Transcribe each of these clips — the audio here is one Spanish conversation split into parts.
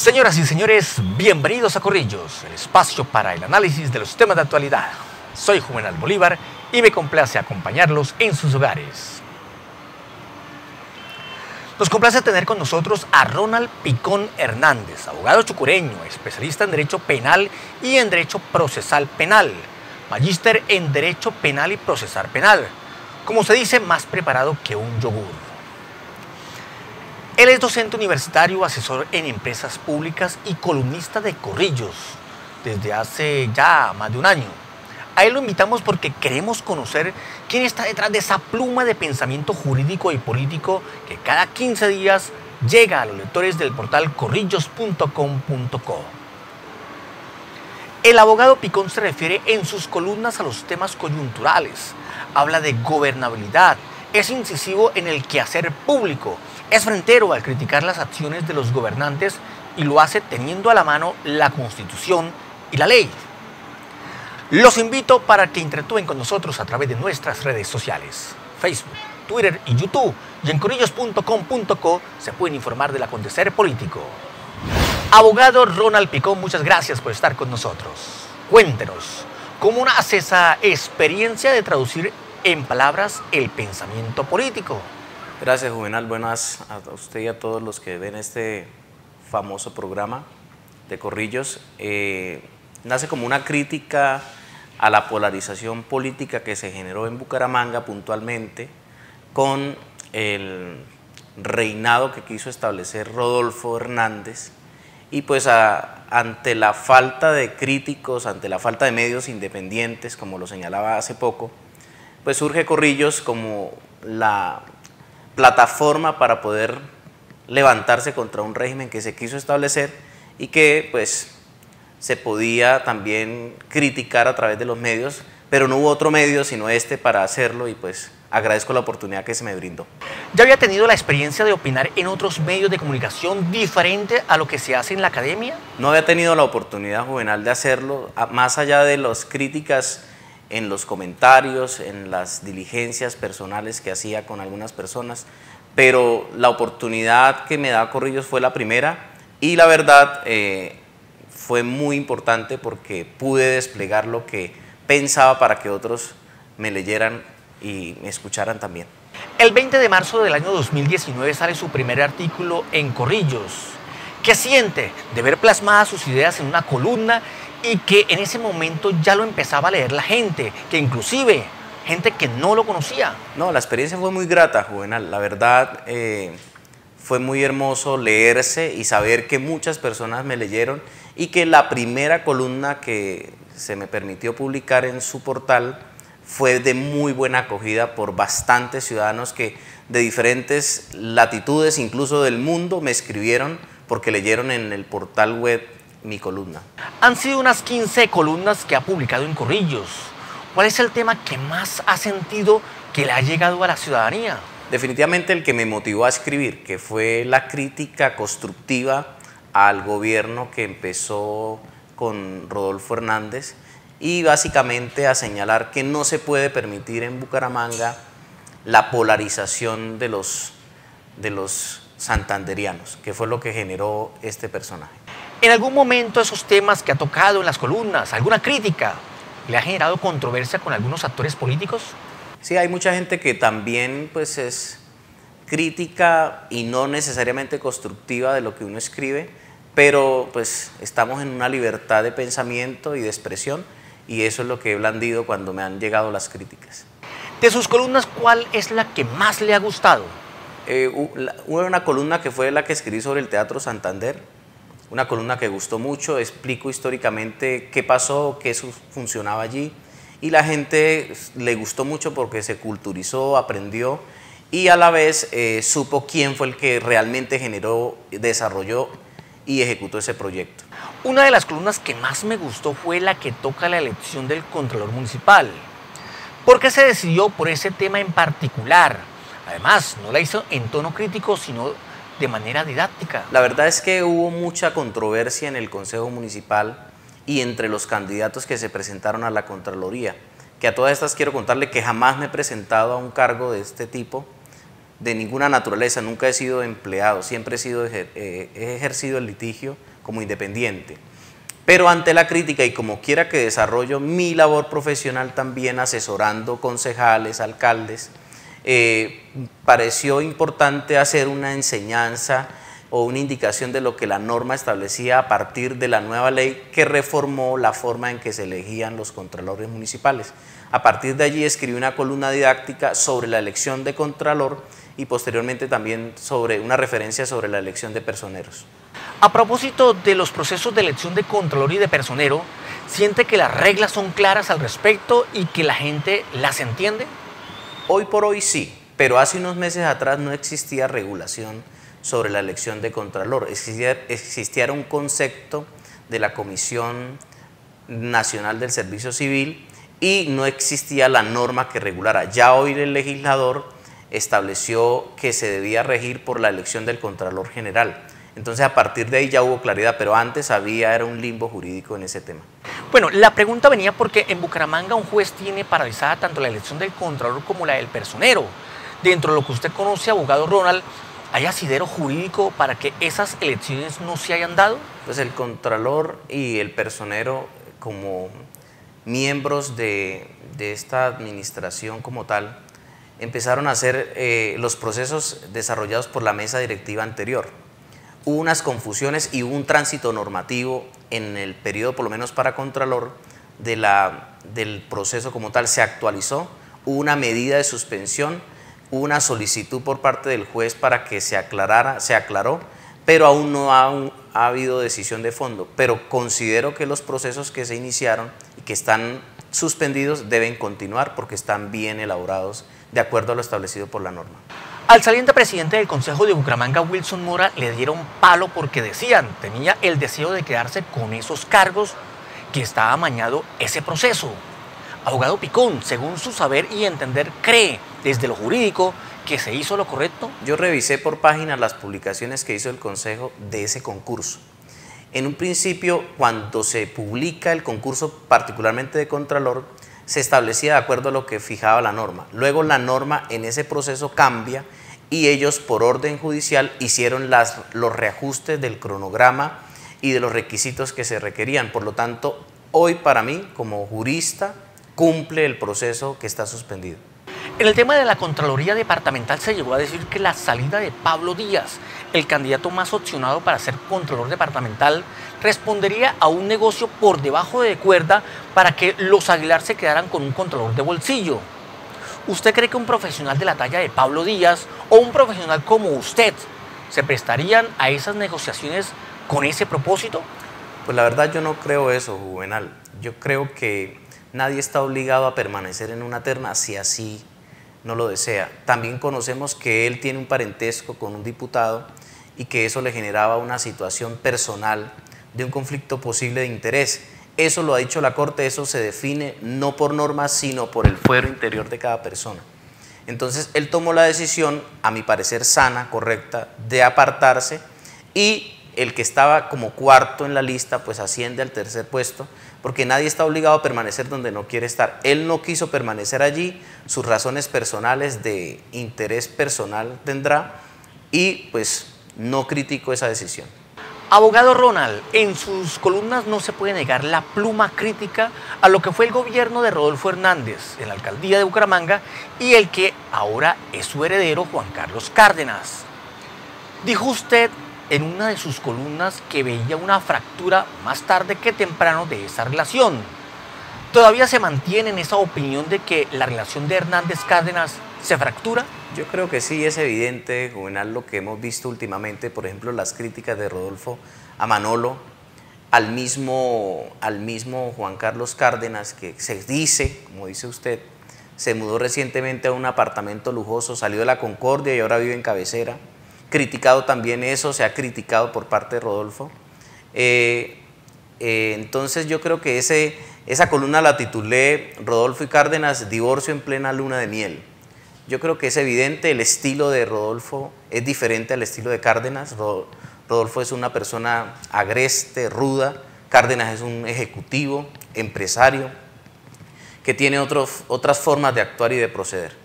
Señoras y señores, bienvenidos a Corrillos, el espacio para el análisis de los temas de actualidad. Soy Juvenal Bolívar y me complace acompañarlos en sus hogares. Nos complace tener con nosotros a Ronald Picón Hernández, abogado chucureño, especialista en Derecho Penal y en Derecho Procesal Penal, magíster en Derecho Penal y Procesal Penal, como se dice, más preparado que un yogur. Él es docente universitario, asesor en empresas públicas y columnista de Corrillos desde hace ya más de un año. A él lo invitamos porque queremos conocer quién está detrás de esa pluma de pensamiento jurídico y político que cada 15 días llega a los lectores del portal corrillos.com.co. El abogado Picón se refiere en sus columnas a los temas coyunturales, habla de gobernabilidad, es incisivo en el quehacer público, es frentero al criticar las acciones de los gobernantes y lo hace teniendo a la mano la Constitución y la ley. Los invito para que interactúen con nosotros a través de nuestras redes sociales, Facebook, Twitter y YouTube, y en corrillos.com.co se pueden informar del acontecer político. Abogado Ronald Picón, muchas gracias por estar con nosotros. Cuéntenos, ¿cómo nace esa experiencia de traducir en palabras el pensamiento político? Gracias, Juvenal. Buenas a usted y a todos los que ven este famoso programa de Corrillos. Nace como una crítica a la polarización política que se generó en Bucaramanga puntualmente con el reinado que quiso establecer Rodolfo Hernández y pues ante la falta de críticos, ante la falta de medios independientes, como lo señalaba hace poco, pues surge Corrillos como la plataforma para poder levantarse contra un régimen que se quiso establecer y que pues se podía también criticar a través de los medios, pero no hubo otro medio sino este para hacerlo y pues agradezco la oportunidad que se me brindó. ¿Ya había tenido la experiencia de opinar en otros medios de comunicación diferente a lo que se hace en la academia? No había tenido la oportunidad, Juvenal, de hacerlo, más allá de las críticas en los comentarios, en las diligencias personales que hacía con algunas personas, pero la oportunidad que me da Corrillos fue la primera y la verdad fue muy importante porque pude desplegar lo que pensaba para que otros me leyeran y me escucharan también. El 20 de marzo del año 2019 sale su primer artículo en Corrillos. ¿Qué siente de ver plasmadas sus ideas en una columna y que en ese momento ya lo empezaba a leer la gente, que inclusive gente que no lo conocía? No, la experiencia fue muy grata, Juvenal. La verdad fue muy hermoso leerse y saber que muchas personas me leyeron y que la primera columna que se me permitió publicar en su portal fue de muy buena acogida por bastantes ciudadanos que de diferentes latitudes, incluso del mundo, me escribieron porque leyeron en el portal web mi columna. Han sido unas 15 columnas que ha publicado en Corrillos. ¿Cuál es el tema que más ha sentido que le ha llegado a la ciudadanía? Definitivamente el que me motivó a escribir, que fue la crítica constructiva al gobierno que empezó con Rodolfo Hernández y básicamente a señalar que no se puede permitir en Bucaramanga la polarización de los santanderianos, que fue lo que generó este personaje. ¿En algún momento esos temas que ha tocado en las columnas, alguna crítica, le ha generado controversia con algunos actores políticos? Sí, hay mucha gente que también pues es crítica y no necesariamente constructiva de lo que uno escribe, pero pues estamos en una libertad de pensamiento y de expresión y eso es lo que he blandido cuando me han llegado las críticas. De sus columnas, ¿cuál es la que más le ha gustado? Hubo una columna que fue la que escribí sobre el Teatro Santander, una columna que gustó mucho, explico históricamente qué pasó, qué funcionaba allí y la gente le gustó mucho porque se culturizó, aprendió y a la vez supo quién fue el que realmente generó, desarrolló y ejecutó ese proyecto. Una de las columnas que más me gustó fue la que toca la elección del Contralor Municipal. ¿Por qué se decidió por ese tema en particular? Además, no la hizo en tono crítico, sino de manera didáctica. La verdad es que hubo mucha controversia en el Consejo Municipal y entre los candidatos que se presentaron a la Contraloría, que a todas estas quiero contarle que jamás me he presentado a un cargo de este tipo, de ninguna naturaleza, nunca he sido empleado, siempre he ejercido el litigio como independiente. Pero ante la crítica y como quiera que desarrollo mi labor profesional también asesorando concejales, alcaldes, pareció importante hacer una enseñanza o una indicación de lo que la norma establecía a partir de la nueva ley que reformó la forma en que se elegían los contralores municipales. A partir de allí escribí una columna didáctica sobre la elección de contralor y posteriormente también sobre una referencia sobre la elección de personeros. A propósito de los procesos de elección de contralor y de personero, ¿siente que las reglas son claras al respecto y que la gente las entiende? Hoy por hoy sí, pero hace unos meses atrás no existía regulación sobre la elección de contralor. Existía un concepto de la Comisión Nacional del Servicio Civil y no existía la norma que regulara. Ya hoy el legislador estableció que se debía regir por la elección del contralor general. Entonces a partir de ahí ya hubo claridad, pero antes era un limbo jurídico en ese tema. Bueno, la pregunta venía porque en Bucaramanga un juez tiene paralizada tanto la elección del contralor como la del personero. Dentro de lo que usted conoce, abogado Ronald, ¿hay asidero jurídico para que esas elecciones no se hayan dado? Pues el contralor y el personero como miembros de esta administración como tal empezaron a hacer los procesos desarrollados por la mesa directiva anterior. Hubo unas confusiones y hubo un tránsito normativo en el periodo, por lo menos para contralor, del proceso como tal. Se actualizó, hubo una medida de suspensión, hubo una solicitud por parte del juez para que se aclarara, se aclaró, pero aún no ha habido decisión de fondo. Pero considero que los procesos que se iniciaron y que están suspendidos deben continuar porque están bien elaborados de acuerdo a lo establecido por la norma. Al saliente presidente del Consejo de Bucaramanga, Wilson Mora, le dieron palo porque decían, tenía el deseo de quedarse con esos cargos que estaba amañado ese proceso. Abogado Picón, según su saber y entender, ¿cree desde lo jurídico que se hizo lo correcto? Yo revisé por páginas las publicaciones que hizo el Consejo de ese concurso. En un principio, cuando se publica el concurso, particularmente de Contralor, se establecía de acuerdo a lo que fijaba la norma. Luego la norma en ese proceso cambia y ellos por orden judicial hicieron los reajustes del cronograma y de los requisitos que se requerían. Por lo tanto, hoy para mí, como jurista, cumple el proceso que está suspendido. En el tema de la Contraloría Departamental se llegó a decir que la salida de Pablo Díaz, el candidato más opcionado para ser Contralor Departamental, respondería a un negocio por debajo de cuerda para que los Aguilar se quedaran con un Contralor de bolsillo. ¿Usted cree que un profesional de la talla de Pablo Díaz o un profesional como usted se prestarían a esas negociaciones con ese propósito? Pues la verdad yo no creo eso, Juvenal. Yo creo que nadie está obligado a permanecer en una terna si así no lo desea. También conocemos que él tiene un parentesco con un diputado y que eso le generaba una situación personal de un conflicto posible de interés. Eso lo ha dicho la Corte, eso se define no por normas, sino por el fuero interior de cada persona. Entonces, él tomó la decisión, a mi parecer sana, correcta, de apartarse y el que estaba como cuarto en la lista, pues asciende al tercer puesto, porque nadie está obligado a permanecer donde no quiere estar. Él no quiso permanecer allí, sus razones personales de interés personal tendrá y pues no critico esa decisión. Abogado Ronald, en sus columnas no se puede negar la pluma crítica a lo que fue el gobierno de Rodolfo Hernández en la alcaldía de Bucaramanga y el que ahora es su heredero, Juan Carlos Cárdenas. Dijo usted en una de sus columnas que veía una fractura más tarde que temprano de esa relación. ¿Todavía se mantiene en esa opinión de que la relación de Hernández-Cárdenas se fractura? Yo creo que sí, es evidente, Juvenal, lo que hemos visto últimamente, por ejemplo, las críticas de Rodolfo a Manolo, al mismo Juan Carlos Cárdenas, que se dice, como dice usted, se mudó recientemente a un apartamento lujoso, salió de la Concordia y ahora vive en Cabecera. Criticado también eso, se ha criticado por parte de Rodolfo. Entonces yo creo que esa columna la titulé Rodolfo y Cárdenas, divorcio en plena luna de miel. Yo creo que es evidente, el estilo de Rodolfo es diferente al estilo de Cárdenas. Rodolfo es una persona agreste, ruda. Cárdenas es un ejecutivo, empresario, que tiene otras formas de actuar y de proceder.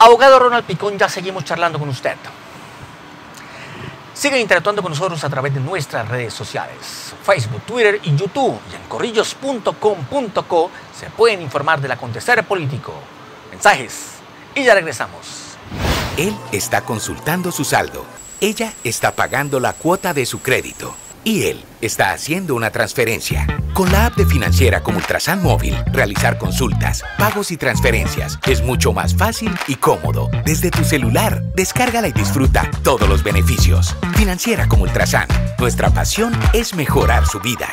Abogado Ronald Picón, ya seguimos charlando con usted. Sigan interactuando con nosotros a través de nuestras redes sociales, Facebook, Twitter y YouTube. Y en corrillos.com.co se pueden informar del acontecer político. Mensajes y ya regresamos. Él está consultando su saldo. Ella está pagando la cuota de su crédito. Y él está haciendo una transferencia. Con la app de Financiera como Ultrasan Móvil, realizar consultas, pagos y transferencias es mucho más fácil y cómodo. Desde tu celular, descárgala y disfruta todos los beneficios. Financiera como Ultrasan. Nuestra pasión es mejorar su vida.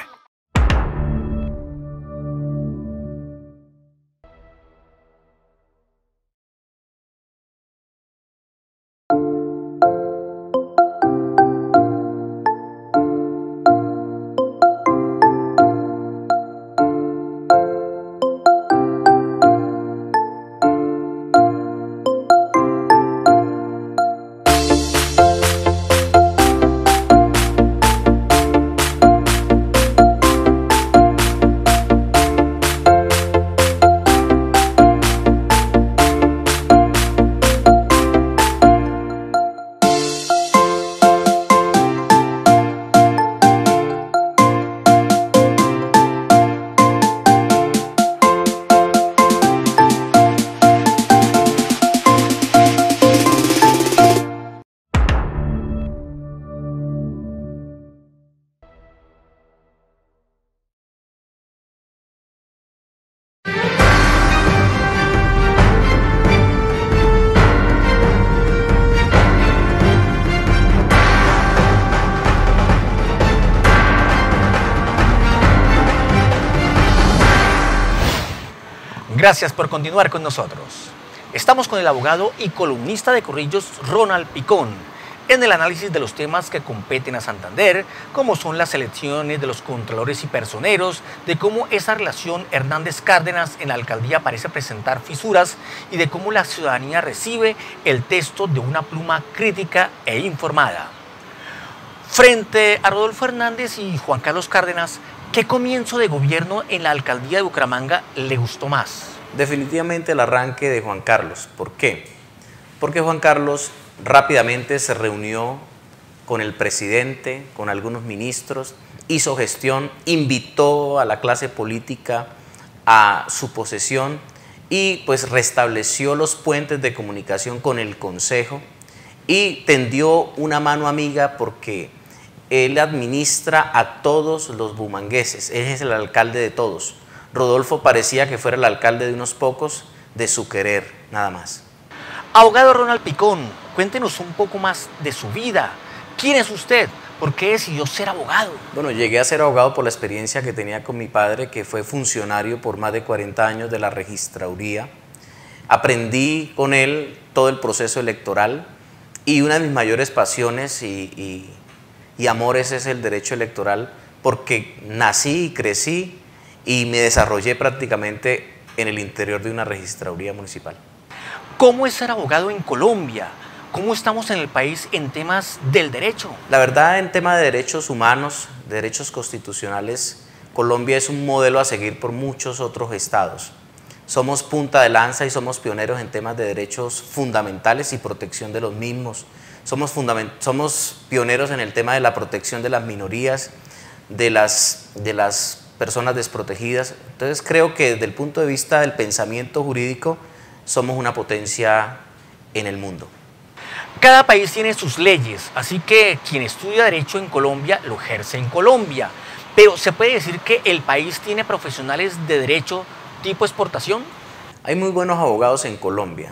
Gracias por continuar con nosotros. Estamos con el abogado y columnista de Corrillos, Ronald Picón, en el análisis de los temas que competen a Santander, como son las elecciones de los contralores y personeros, de cómo esa relación Hernández-Cárdenas en la alcaldía parece presentar fisuras y de cómo la ciudadanía recibe el texto de una pluma crítica e informada. Frente a Rodolfo Hernández y Juan Carlos Cárdenas, ¿qué comienzo de gobierno en la alcaldía de Bucaramanga le gustó más? Definitivamente el arranque de Juan Carlos. ¿Por qué? Porque Juan Carlos rápidamente se reunió con el presidente, con algunos ministros, hizo gestión, invitó a la clase política a su posesión y pues restableció los puentes de comunicación con el Consejo y tendió una mano amiga porque él administra a todos los bumangueses, él es el alcalde de todos. Rodolfo parecía que fuera el alcalde de unos pocos, de su querer, nada más. Abogado Ronald Picón, cuéntenos un poco más de su vida. ¿Quién es usted? ¿Por qué decidió ser abogado? Bueno, llegué a ser abogado por la experiencia que tenía con mi padre, que fue funcionario por más de 40 años de la registraduría. Aprendí con él todo el proceso electoral y una de mis mayores pasiones y amores es el derecho electoral, porque nací y crecí y me desarrollé prácticamente en el interior de una registraduría municipal. ¿Cómo es ser abogado en Colombia? ¿Cómo estamos en el país en temas del derecho? La verdad, en tema de derechos humanos, derechos constitucionales, Colombia es un modelo a seguir por muchos otros estados. Somos punta de lanza y somos pioneros en temas de derechos fundamentales y protección de los mismos. Somos pioneros en el tema de la protección de las minorías, de las personas desprotegidas. Entonces creo que desde el punto de vista del pensamiento jurídico somos una potencia en el mundo. Cada país tiene sus leyes, así que quien estudia derecho en Colombia lo ejerce en Colombia. Pero ¿se puede decir que el país tiene profesionales de derecho tipo exportación? Hay muy buenos abogados en Colombia.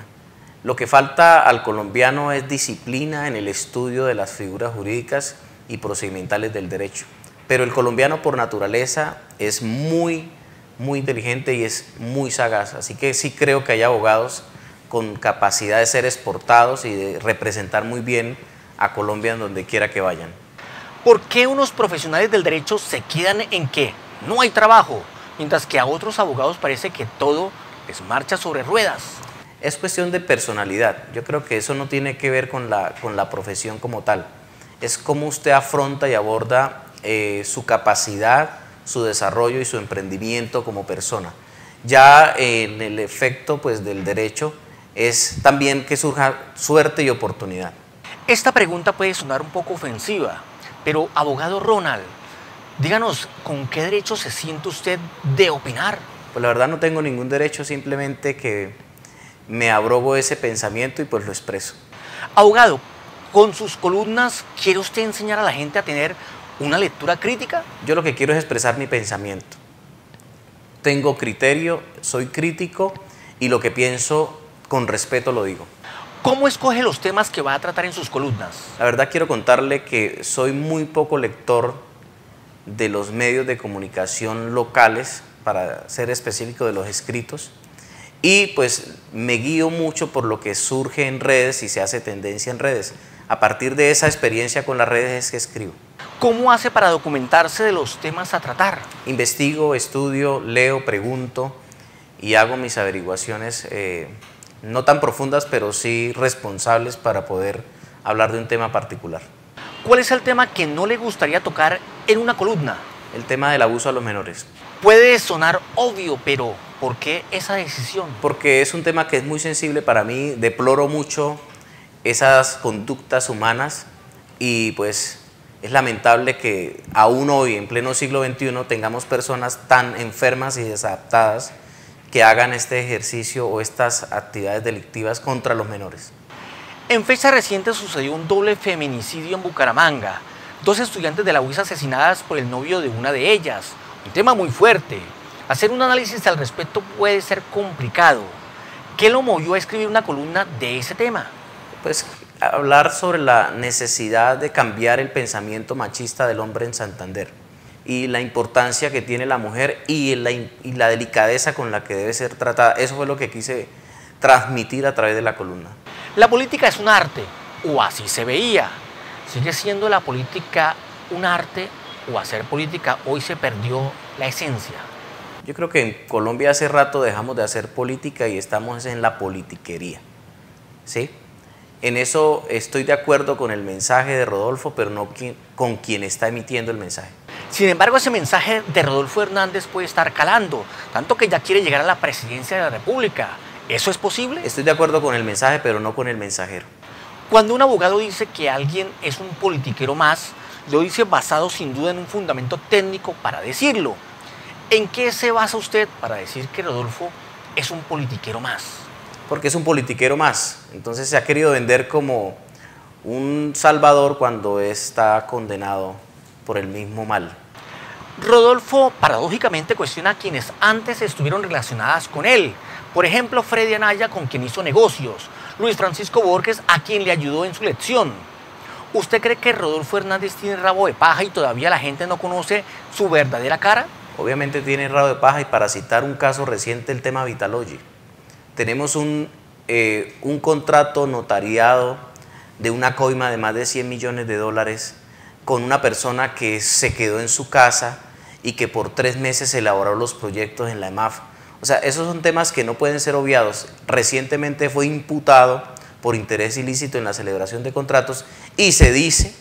Lo que falta al colombiano es disciplina en el estudio de las figuras jurídicas y procedimentales del derecho. Pero el colombiano por naturaleza es muy inteligente y es muy sagaz. Así que sí creo que hay abogados con capacidad de ser exportados y de representar muy bien a Colombia en donde quiera que vayan. ¿Por qué unos profesionales del derecho se quedan en que no hay trabajo, mientras que a otros abogados parece que todo les marcha sobre ruedas? Es cuestión de personalidad. Yo creo que eso no tiene que ver con la profesión como tal. Es cómo usted afronta y aborda su capacidad, su desarrollo y su emprendimiento como persona. Ya en el efecto pues, del derecho, es también que surja suerte y oportunidad. Esta pregunta puede sonar un poco ofensiva, pero abogado Ronald, díganos, ¿con qué derecho se siente usted de opinar? Pues la verdad no tengo ningún derecho, simplemente que me abrogo ese pensamiento y pues lo expreso. Abogado, con sus columnas, ¿quiere usted enseñar a la gente a tener una lectura crítica? Yo lo que quiero es expresar mi pensamiento. Tengo criterio, soy crítico y lo que pienso con respeto lo digo. ¿Cómo escoge los temas que va a tratar en sus columnas? La verdad quiero contarle que soy muy poco lector de los medios de comunicación locales, para ser específico de los escritos, y pues me guío mucho por lo que surge en redes y se hace tendencia en redes. A partir de esa experiencia con las redes es que escribo. ¿Cómo hace para documentarse de los temas a tratar? Investigo, estudio, leo, pregunto y hago mis averiguaciones, no tan profundas, pero sí responsables para poder hablar de un tema particular. ¿Cuál es el tema que no le gustaría tocar en una columna? El tema del abuso a los menores. Puede sonar obvio, pero ¿por qué esa decisión? Porque es un tema que es muy sensible para mí, deploro mucho esas conductas humanas y pues es lamentable que aún hoy, en pleno siglo XXI, tengamos personas tan enfermas y desadaptadas que hagan este ejercicio o estas actividades delictivas contra los menores. En fecha reciente sucedió un doble feminicidio en Bucaramanga. 2 estudiantes de la UIS asesinadas por el novio de una de ellas. Un tema muy fuerte. Hacer un análisis al respecto puede ser complicado. ¿Qué lo movió a escribir una columna de ese tema? Pues hablar sobre la necesidad de cambiar el pensamiento machista del hombre en Santander y la importancia que tiene la mujer y la delicadeza con la que debe ser tratada. Eso fue lo que quise transmitir a través de la columna. La política es un arte, o así se veía. ¿Sigue siendo la política un arte o hacer política hoy se perdió la esencia? Yo creo que en Colombia hace rato dejamos de hacer política y estamos en la politiquería, ¿sí? En eso estoy de acuerdo con el mensaje de Rodolfo, pero no con quien está emitiendo el mensaje. Sin embargo, ese mensaje de Rodolfo Hernández puede estar calando, tanto que ya quiere llegar a la presidencia de la República. ¿Eso es posible? Estoy de acuerdo con el mensaje, pero no con el mensajero. Cuando un abogado dice que alguien es un politiquero más, lo dice basado sin duda en un fundamento técnico para decirlo. ¿En qué se basa usted para decir que Rodolfo es un politiquero más? Porque es un politiquero más. Entonces se ha querido vender como un salvador cuando está condenado por el mismo mal. Rodolfo paradójicamente cuestiona a quienes antes estuvieron relacionadas con él. Por ejemplo, Freddy Anaya, con quien hizo negocios. Luis Francisco Borges, a quien le ayudó en su elección. ¿Usted cree que Rodolfo Hernández tiene rabo de paja y todavía la gente no conoce su verdadera cara? Obviamente tiene rabo de paja, y para citar un caso reciente, el tema Vitalogy. Tenemos un contrato notariado de una coima de más de 100 millones de dólares con una persona que se quedó en su casa y que por 3 meses elaboró los proyectos en la EMAF. O sea, esos son temas que no pueden ser obviados. Recientemente fue imputado por interés ilícito en la celebración de contratos y se dice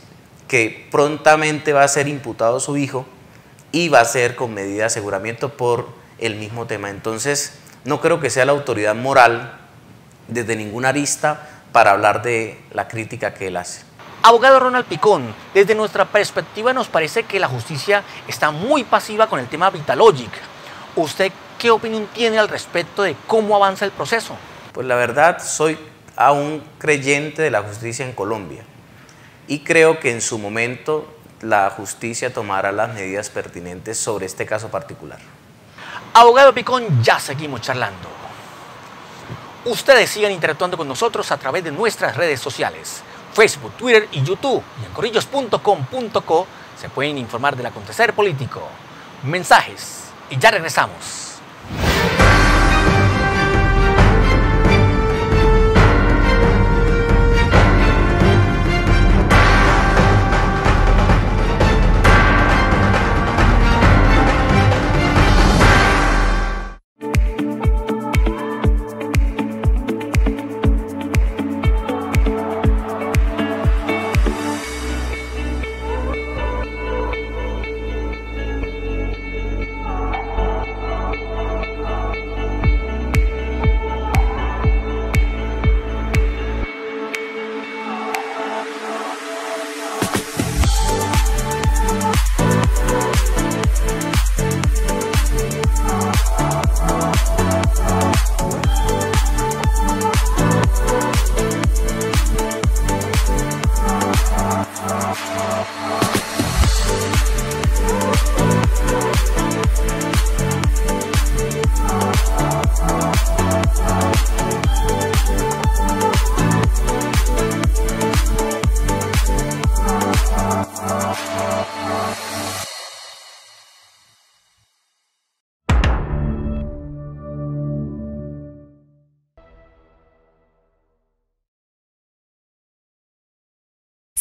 que prontamente va a ser imputado su hijo y va a ser con medida de aseguramiento por el mismo tema. Entonces, no creo que sea la autoridad moral desde ninguna arista para hablar de la crítica que él hace. Abogado Ronald Picón, desde nuestra perspectiva nos parece que la justicia está muy pasiva con el tema Vitalogic. ¿Usted qué opinión tiene al respecto de cómo avanza el proceso? Pues la verdad, soy aún creyente de la justicia en Colombia y creo que en su momento la justicia tomará las medidas pertinentes sobre este caso particular. Abogado Picón, ya seguimos charlando. Ustedes sigan interactuando con nosotros a través de nuestras redes sociales, Facebook, Twitter y YouTube. Y en corrillos.com.co se pueden informar del acontecer político. Mensajes y ya regresamos.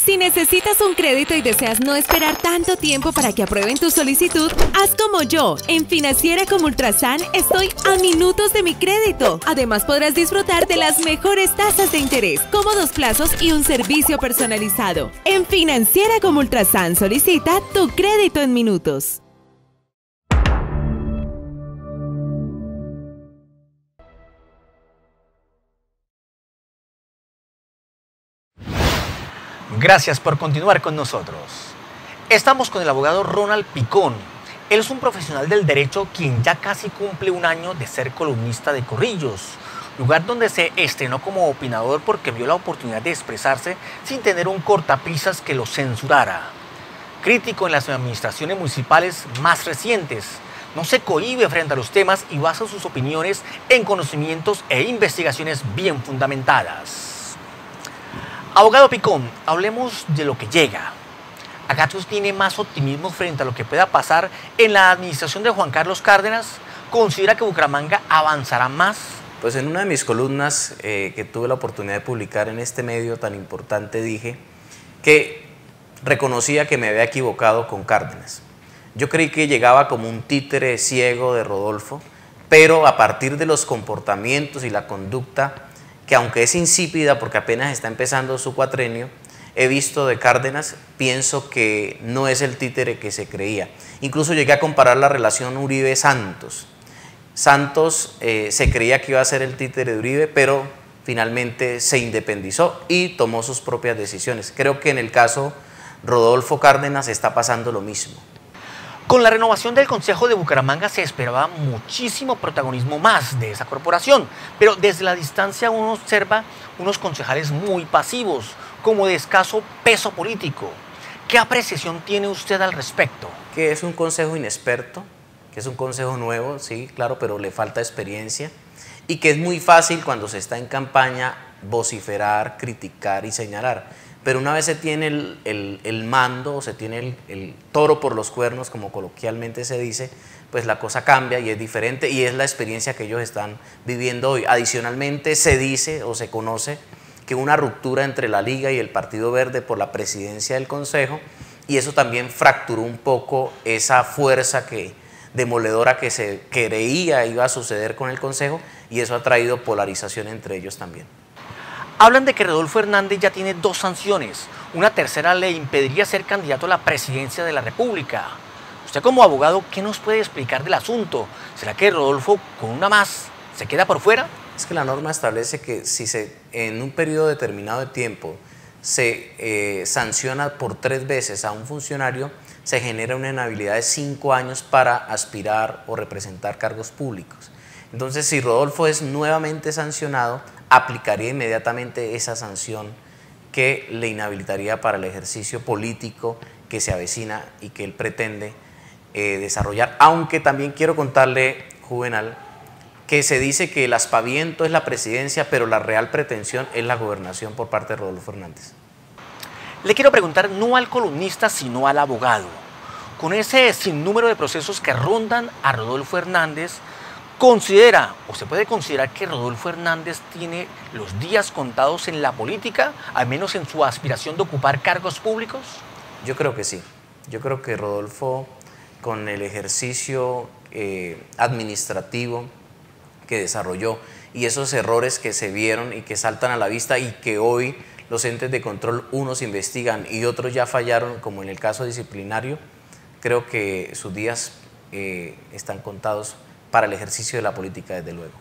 Si necesitas un crédito y deseas no esperar tanto tiempo para que aprueben tu solicitud, haz como yo. En Financiera como Ultrasan estoy a minutos de mi crédito. Además podrás disfrutar de las mejores tasas de interés, cómodos plazos y un servicio personalizado. En Financiera como Ultrasan solicita tu crédito en minutos. Gracias por continuar con nosotros. Estamos con el abogado Ronald Picón. Él es un profesional del derecho quien ya casi cumple un año de ser columnista de Corrillos, lugar donde se estrenó como opinador porque vio la oportunidad de expresarse sin tener un cortapisas que lo censurara. Crítico en las administraciones municipales más recientes, no se cohíbe frente a los temas y basa sus opiniones en conocimientos e investigaciones bien fundamentadas. Abogado Picón, hablemos de lo que llega. ¿Acaso tiene más optimismo frente a lo que pueda pasar en la administración de Juan Carlos Cárdenas? ¿Considera que Bucaramanga avanzará más? Pues en una de mis columnas que tuve la oportunidad de publicar en este medio tan importante dije que reconocía que me había equivocado con Cárdenas. Yo creí que llegaba como un títere ciego de Rodolfo, pero a partir de los comportamientos y la conducta que aunque es insípida porque apenas está empezando su cuatrenio, he visto de Cárdenas, pienso que no es el títere que se creía. Incluso llegué a comparar la relación Uribe-Santos. Santos se creía que iba a ser el títere de Uribe, pero finalmente se independizó y tomó sus propias decisiones. Creo que en el caso Rodolfo Cárdenas está pasando lo mismo. Con la renovación del Consejo de Bucaramanga se esperaba muchísimo protagonismo más de esa corporación, pero desde la distancia uno observa unos concejales muy pasivos, como de escaso peso político. ¿Qué apreciación tiene usted al respecto? Que es un consejo inexperto, que es un consejo nuevo, sí, claro, pero le falta experiencia, y que es muy fácil cuando se está en campaña vociferar, criticar y señalar. Pero una vez se tiene el mando, o se tiene el toro por los cuernos, como coloquialmente se dice, pues la cosa cambia y es diferente, y es la experiencia que ellos están viviendo hoy. Adicionalmente se dice o se conoce que una ruptura entre la Liga y el Partido Verde por la presidencia del Consejo, y eso también fracturó un poco esa fuerza demoledora que se creía iba a suceder con el Consejo, y eso ha traído polarización entre ellos también. Hablan de que Rodolfo Hernández ya tiene 2 sanciones, una tercera le impediría ser candidato a la presidencia de la República. Usted como abogado, ¿qué nos puede explicar del asunto? ¿Será que Rodolfo con una más se queda por fuera? Es que la norma establece que si en un periodo determinado de tiempo se sanciona por 3 veces a un funcionario, se genera una inhabilidad de 5 años para aspirar o representar cargos públicos. Entonces, si Rodolfo es nuevamente sancionado, aplicaría inmediatamente esa sanción que le inhabilitaría para el ejercicio político que se avecina y que él pretende desarrollar. Aunque también quiero contarle, Juvenal, que se dice que el aspaviento es la presidencia, pero la real pretensión es la gobernación por parte de Rodolfo Hernández. Le quiero preguntar no al columnista, sino al abogado. Con ese sinnúmero de procesos que rondan a Rodolfo Hernández, ¿considera o se puede considerar que Rodolfo Hernández tiene los días contados en la política, al menos en su aspiración de ocupar cargos públicos? Yo creo que sí. Yo creo que Rodolfo, con el ejercicio administrativo que desarrolló y esos errores que se vieron y que saltan a la vista y que hoy los entes de control, unos investigan y otros ya fallaron, como en el caso disciplinario, creo que sus días están contados para el ejercicio de la política, desde luego.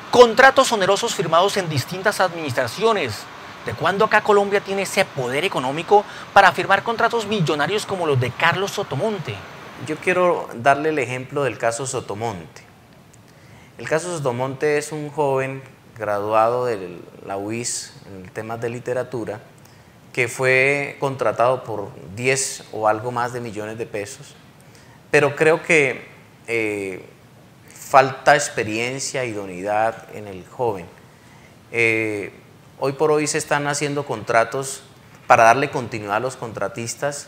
Contratos onerosos firmados en distintas administraciones. ¿De cuándo acá Colombia tiene ese poder económico para firmar contratos millonarios como los de Carlos Sotomonte? Yo quiero darle el ejemplo del caso Sotomonte. El caso Sotomonte es un joven graduado de la UIS en temas de literatura que fue contratado por 10 o algo más de millones de pesos, pero creo que falta experiencia, idoneidad en el joven. Hoy por hoy se están haciendo contratos para darle continuidad a los contratistas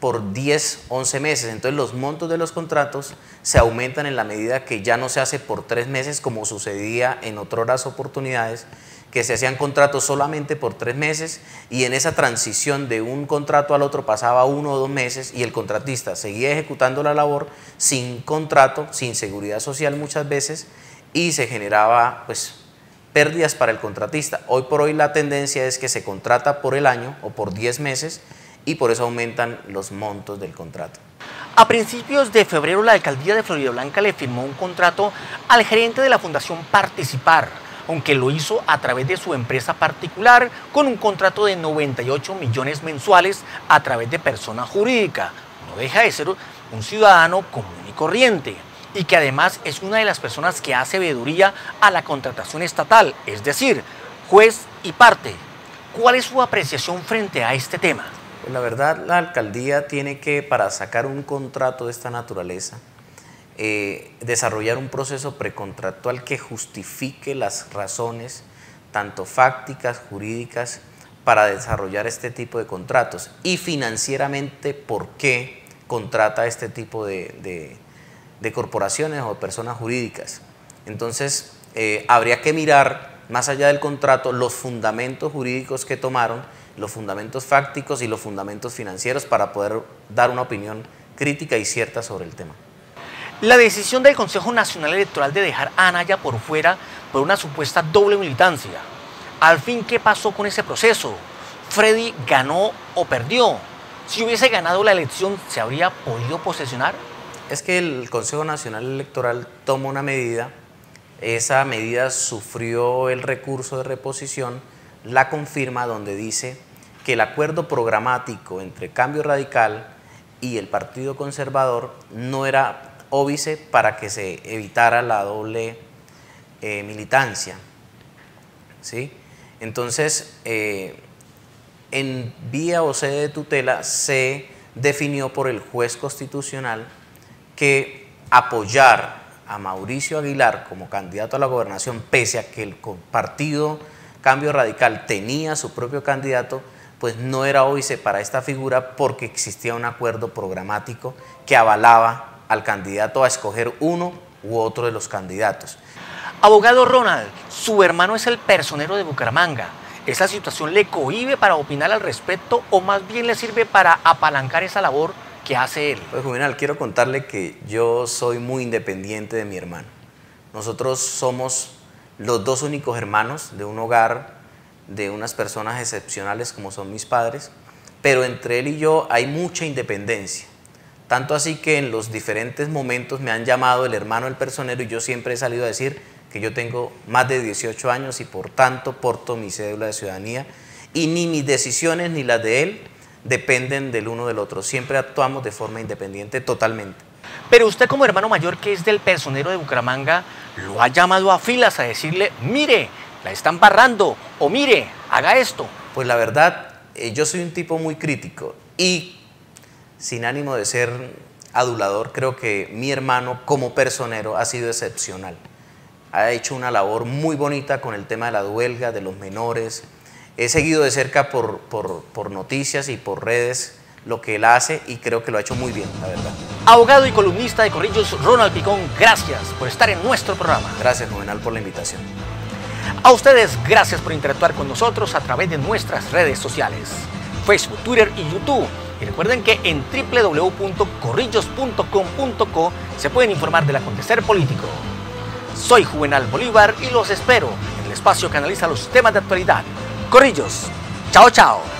por 10, 11 meses. Entonces los montos de los contratos se aumentan en la medida que ya no se hace por 3 meses como sucedía en otras oportunidades, que se hacían contratos solamente por 3 meses y en esa transición de un contrato al otro pasaba 1 o 2 meses y el contratista seguía ejecutando la labor sin contrato, sin seguridad social muchas veces, y se generaba pues pérdidas para el contratista. Hoy por hoy la tendencia es que se contrata por el año o por 10 meses y por eso aumentan los montos del contrato. A principios de febrero, la alcaldía de Floridablanca le firmó un contrato al gerente de la Fundación Participar, aunque lo hizo a través de su empresa particular con un contrato de 98 millones mensuales a través de persona jurídica. No deja de ser un ciudadano común y corriente y que además es una de las personas que hace veeduría a la contratación estatal, es decir, juez y parte. ¿Cuál es su apreciación frente a este tema? Pues la verdad, la alcaldía tiene que, para sacar un contrato de esta naturaleza, desarrollar un proceso precontractual que justifique las razones, tanto fácticas, jurídicas, para desarrollar este tipo de contratos y financieramente por qué contrata este tipo de corporaciones o personas jurídicas. Entonces, habría que mirar, más allá del contrato, los fundamentos jurídicos que tomaron, los fundamentos fácticos y los fundamentos financieros para poder dar una opinión crítica y cierta sobre el tema. La decisión del Consejo Nacional Electoral de dejar a Anaya por fuera por una supuesta doble militancia. Al fin, ¿qué pasó con ese proceso? ¿Freddy ganó o perdió? Si hubiese ganado la elección, ¿se habría podido posesionar? Es que el Consejo Nacional Electoral tomó una medida, esa medida sufrió el recurso de reposición, la confirma donde dice que el acuerdo programático entre Cambio Radical y el Partido Conservador no era óbice para que se evitara la doble militancia, ¿sí? Entonces, en vía o sede de tutela se definió por el juez constitucional que apoyar a Mauricio Aguilar como candidato a la gobernación, pese a que el partido Cambio Radical tenía su propio candidato, pues no era óbice para esta figura porque existía un acuerdo programático que avalaba al candidato a escoger uno u otro de los candidatos. Abogado Ronald, su hermano es el personero de Bucaramanga. ¿Esa situación le cohíbe para opinar al respecto o más bien le sirve para apalancar esa labor que hace él? Pues Juvenal, quiero contarle que yo soy muy independiente de mi hermano. Nosotros somos los 2 únicos hermanos de un hogar de unas personas excepcionales como son mis padres, pero entre él y yo hay mucha independencia. Tanto así que en los diferentes momentos me han llamado el hermano del personero y yo siempre he salido a decir que yo tengo más de 18 años y por tanto porto mi cédula de ciudadanía y ni mis decisiones ni las de él dependen del uno del otro. Siempre actuamos de forma independiente totalmente. Pero usted como hermano mayor que es del personero de Bucaramanga, lo ha llamado a filas a decirle, mire, la están barrando, o mire, haga esto. Pues la verdad, yo soy un tipo muy crítico y sin ánimo de ser adulador, creo que mi hermano como personero ha sido excepcional. Ha hecho una labor muy bonita con el tema de la huelga, de los menores. He seguido de cerca por noticias y por redes lo que él hace y creo que lo ha hecho muy bien, la verdad. Abogado y columnista de Corrillos, Ronald Picón, gracias por estar en nuestro programa. Gracias, Juvenal, por la invitación. A ustedes, gracias por interactuar con nosotros a través de nuestras redes sociales, Facebook, Twitter y YouTube. Y recuerden que en www.corrillos.com.co se pueden informar del acontecer político. Soy Juvenal Bolívar y los espero en el espacio que analiza los temas de actualidad. Corrillos, chao, chao.